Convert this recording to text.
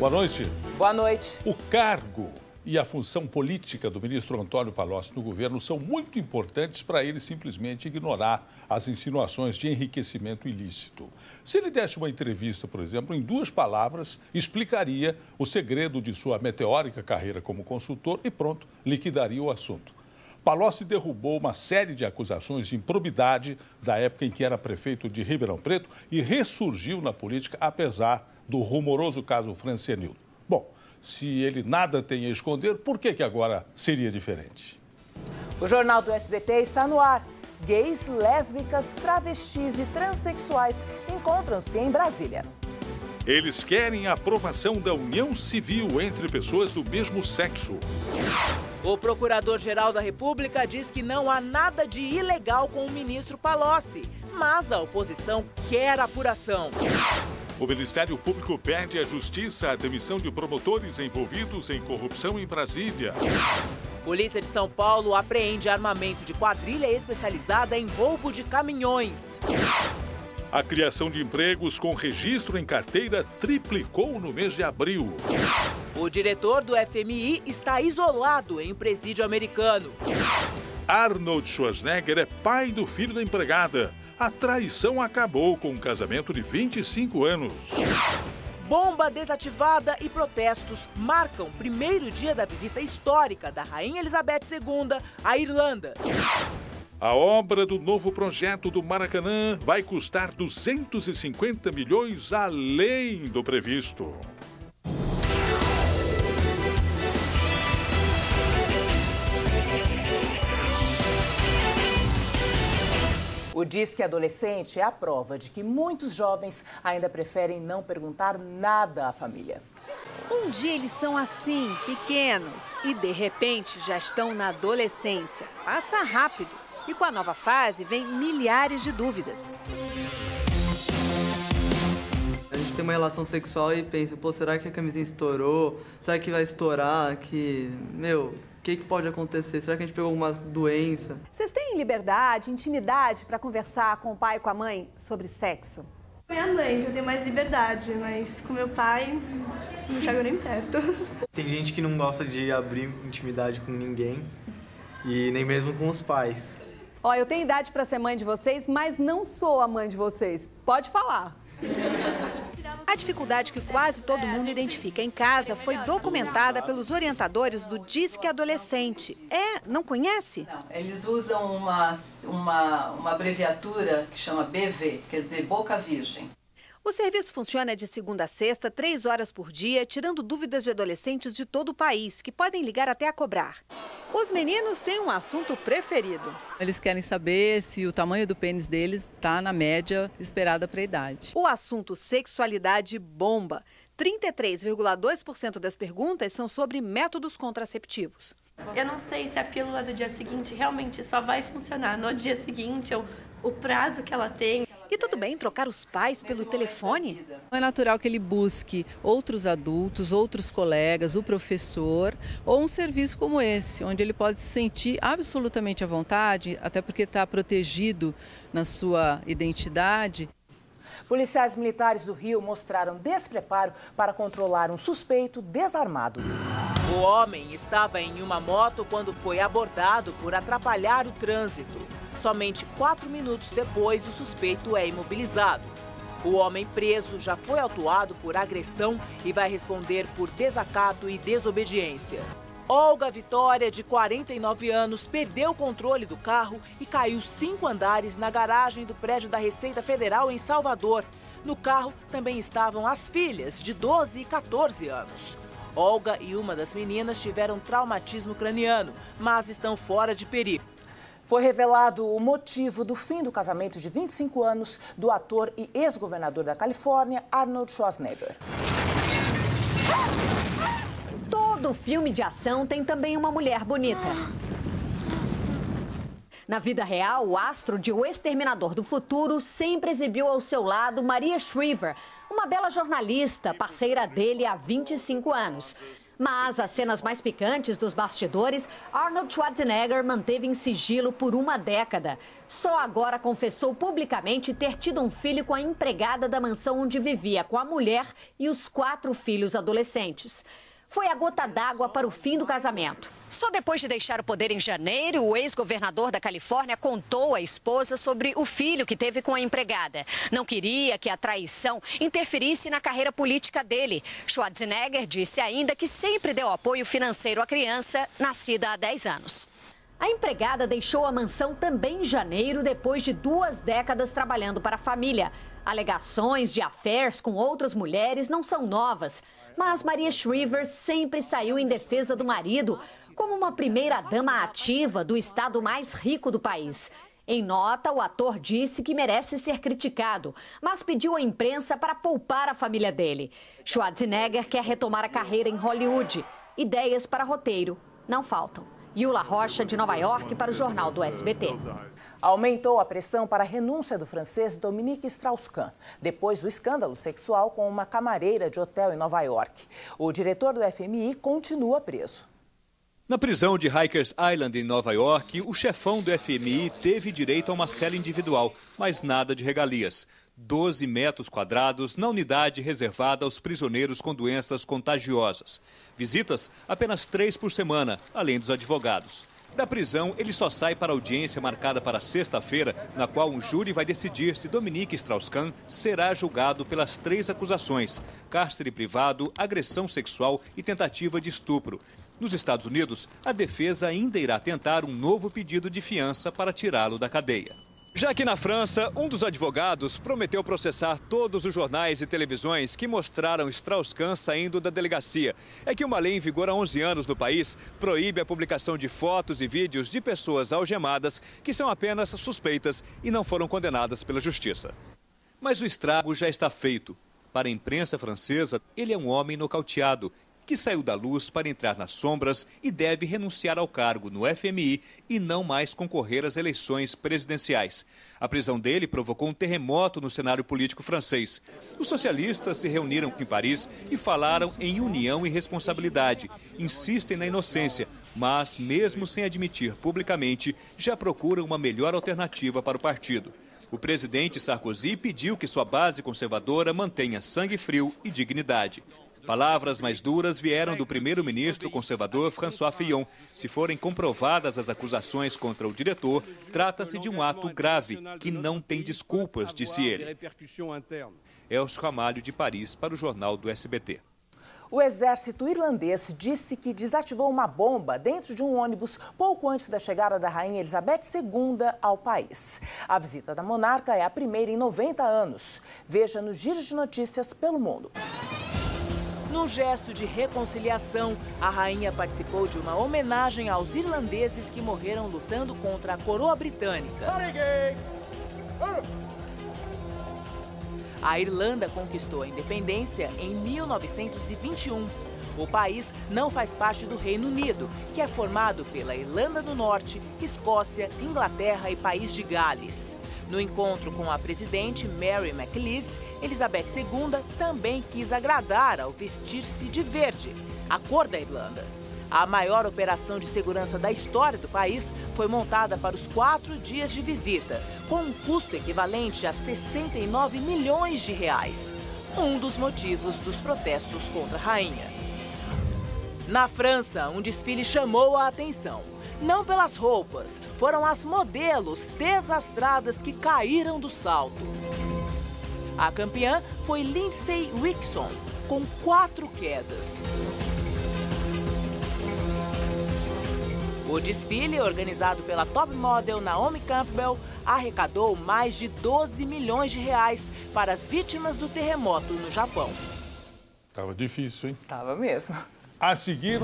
Boa noite. Boa noite. O cargo e a função política do ministro Antônio Palocci no governo são muito importantes para ele simplesmente ignorar as insinuações de enriquecimento ilícito. Se ele desse uma entrevista, por exemplo, em 2 palavras, explicaria o segredo de sua meteórica carreira como consultor e pronto, liquidaria o assunto. Palocci derrubou uma série de acusações de improbidade da época em que era prefeito de Ribeirão Preto e ressurgiu na política apesar do rumoroso caso Francenildo. Bom, se ele nada tem a esconder, por que agora seria diferente? O Jornal do SBT está no ar. Gays, lésbicas, travestis e transexuais encontram-se em Brasília. Eles querem a aprovação da união civil entre pessoas do mesmo sexo. O Procurador-Geral da República diz que não há nada de ilegal com o ministro Palocci, mas a oposição quer apuração. O Ministério Público pede à Justiça a demissão de promotores envolvidos em corrupção em Brasília. Polícia de São Paulo apreende armamento de quadrilha especializada em roubo de caminhões. A criação de empregos com registro em carteira triplicou no mês de abril. O diretor do FMI está isolado em um presídio americano. Arnold Schwarzenegger é pai do filho da empregada. A traição acabou com um casamento de 25 anos. Bomba desativada e protestos marcam o primeiro dia da visita histórica da Rainha Elizabeth II à Irlanda. A obra do novo projeto do Maracanã vai custar 250 milhões além do previsto. O Disque Adolescente é a prova de que muitos jovens ainda preferem não perguntar nada à família. Um dia eles são assim, pequenos, e de repente já estão na adolescência. Passa rápido e com a nova fase vem milhares de dúvidas. A gente tem uma relação sexual e pensa, pô, será que a camisinha estourou? Será que vai estourar? O que pode acontecer? Será que a gente pegou alguma doença? Vocês têm liberdade, intimidade para conversar com o pai e com a mãe sobre sexo? Com minha mãe, que eu tenho mais liberdade, mas com meu pai, não chego nem perto. Tem gente que não gosta de abrir intimidade com ninguém e nem mesmo com os pais. Ó, eu tenho idade para ser mãe de vocês, mas não sou a mãe de vocês. Pode falar. A dificuldade que quase todo mundo identifica em casa foi documentada pelos orientadores do Disque Adolescente. Não conhece? Não, eles usam uma abreviatura que chama BV, quer dizer Boca Virgem. O serviço funciona de segunda a sexta, 3 horas por dia, tirando dúvidas de adolescentes de todo o país, que podem ligar até a cobrar. Os meninos têm um assunto preferido. Eles querem saber se o tamanho do pênis deles está na média esperada para a idade. O assunto sexualidade bomba. 33,2% das perguntas são sobre métodos contraceptivos. Eu não sei se a pílula do dia seguinte realmente só vai funcionar no dia seguinte ou o prazo que ela tem. E tudo bem trocar os pais pelo telefone? É natural que ele busque outros adultos, outros colegas, o professor ou um serviço como esse, onde ele pode se sentir absolutamente à vontade, até porque está protegido na sua identidade. Policiais militares do Rio mostraram despreparo para controlar um suspeito desarmado. O homem estava em uma moto quando foi abordado por atrapalhar o trânsito. Somente 4 minutos depois, o suspeito é imobilizado. O homem preso já foi autuado por agressão e vai responder por desacato e desobediência. Olga Vitória, de 49 anos, perdeu o controle do carro e caiu 5 andares na garagem do prédio da Receita Federal em Salvador. No carro também estavam as filhas, de 12 e 14 anos. Olga e uma das meninas tiveram traumatismo craniano, mas estão fora de perigo. Foi revelado o motivo do fim do casamento de 25 anos do ator e ex-governador da Califórnia, Arnold Schwarzenegger. Todo filme de ação tem também uma mulher bonita. Na vida real, o astro de O Exterminador do Futuro sempre exibiu ao seu lado Maria Shriver, uma bela jornalista, parceira dele há 25 anos. Mas as cenas mais picantes dos bastidores, Arnold Schwarzenegger manteve em sigilo por uma década. Só agora confessou publicamente ter tido um filho com a empregada da mansão onde vivia com a mulher e os 4 filhos adolescentes. Foi a gota d'água para o fim do casamento. Só depois de deixar o poder em janeiro, o ex-governador da Califórnia contou à esposa sobre o filho que teve com a empregada. Não queria que a traição interferisse na carreira política dele. Schwarzenegger disse ainda que sempre deu apoio financeiro à criança, nascida há 10 anos. A empregada deixou a mansão também em janeiro, depois de 2 décadas trabalhando para a família. Alegações de affairs com outras mulheres não são novas, mas Maria Shriver sempre saiu em defesa do marido, como uma primeira-dama ativa do estado mais rico do país. Em nota, o ator disse que merece ser criticado, mas pediu à imprensa para poupar a família dele. Schwarzenegger quer retomar a carreira em Hollywood. Ideias para roteiro não faltam. Yula Rocha, de Nova York, para o Jornal do SBT. Aumentou a pressão para a renúncia do francês Dominique Strauss-Kahn, depois do escândalo sexual com uma camareira de hotel em Nova York. O diretor do FMI continua preso. Na prisão de Rikers Island, em Nova York, o chefão do FMI teve direito a uma cela individual, mas nada de regalias. 12 metros quadrados na unidade reservada aos prisioneiros com doenças contagiosas. Visitas apenas 3 por semana, além dos advogados. Da prisão, ele só sai para a audiência marcada para sexta-feira, na qual um júri vai decidir se Dominique Strauss-Kahn será julgado pelas 3 acusações: cárcere privado, agressão sexual e tentativa de estupro. Nos Estados Unidos, a defesa ainda irá tentar um novo pedido de fiança para tirá-lo da cadeia. Já que na França, um dos advogados prometeu processar todos os jornais e televisões que mostraram Strauss-Kahn saindo da delegacia. É que uma lei em vigor há 11 anos no país proíbe a publicação de fotos e vídeos de pessoas algemadas que são apenas suspeitas e não foram condenadas pela justiça. Mas o estrago já está feito. Para a imprensa francesa, ele é um homem nocauteado, que saiu da luz para entrar nas sombras e deve renunciar ao cargo no FMI e não mais concorrer às eleições presidenciais. A prisão dele provocou um terremoto no cenário político francês. Os socialistas se reuniram em Paris e falaram em união e responsabilidade. Insistem na inocência, mas, mesmo sem admitir publicamente, já procuram uma melhor alternativa para o partido. O presidente Sarkozy pediu que sua base conservadora mantenha sangue frio e dignidade. Palavras mais duras vieram do primeiro-ministro conservador François Fillon. Se forem comprovadas as acusações contra o diretor, trata-se de um ato grave, que não tem desculpas, disse ele. Elcio Ramalho, de Paris, para o Jornal do SBT. O exército irlandês disse que desativou uma bomba dentro de um ônibus pouco antes da chegada da rainha Elizabeth II ao país. A visita da monarca é a primeira em 90 anos. Veja no Giro de Notícias pelo Mundo. Num gesto de reconciliação, a rainha participou de uma homenagem aos irlandeses que morreram lutando contra a coroa britânica. A Irlanda conquistou a independência em 1921. O país não faz parte do Reino Unido, que é formado pela Irlanda do Norte, Escócia, Inglaterra e País de Gales. No encontro com a presidente Mary McLeese, Elizabeth II também quis agradar ao vestir-se de verde, a cor da Irlanda. A maior operação de segurança da história do país foi montada para os 4 dias de visita, com um custo equivalente a 69 milhões de reais. Um dos motivos dos protestos contra a rainha. Na França, um desfile chamou a atenção. Não pelas roupas, foram as modelos desastradas que caíram do salto. A campeã foi Lindsay Rickson, com 4 quedas. O desfile, organizado pela top model Naomi Campbell, arrecadou mais de 12 milhões de reais para as vítimas do terremoto no Japão. Tava difícil, hein? Tava mesmo. A seguir,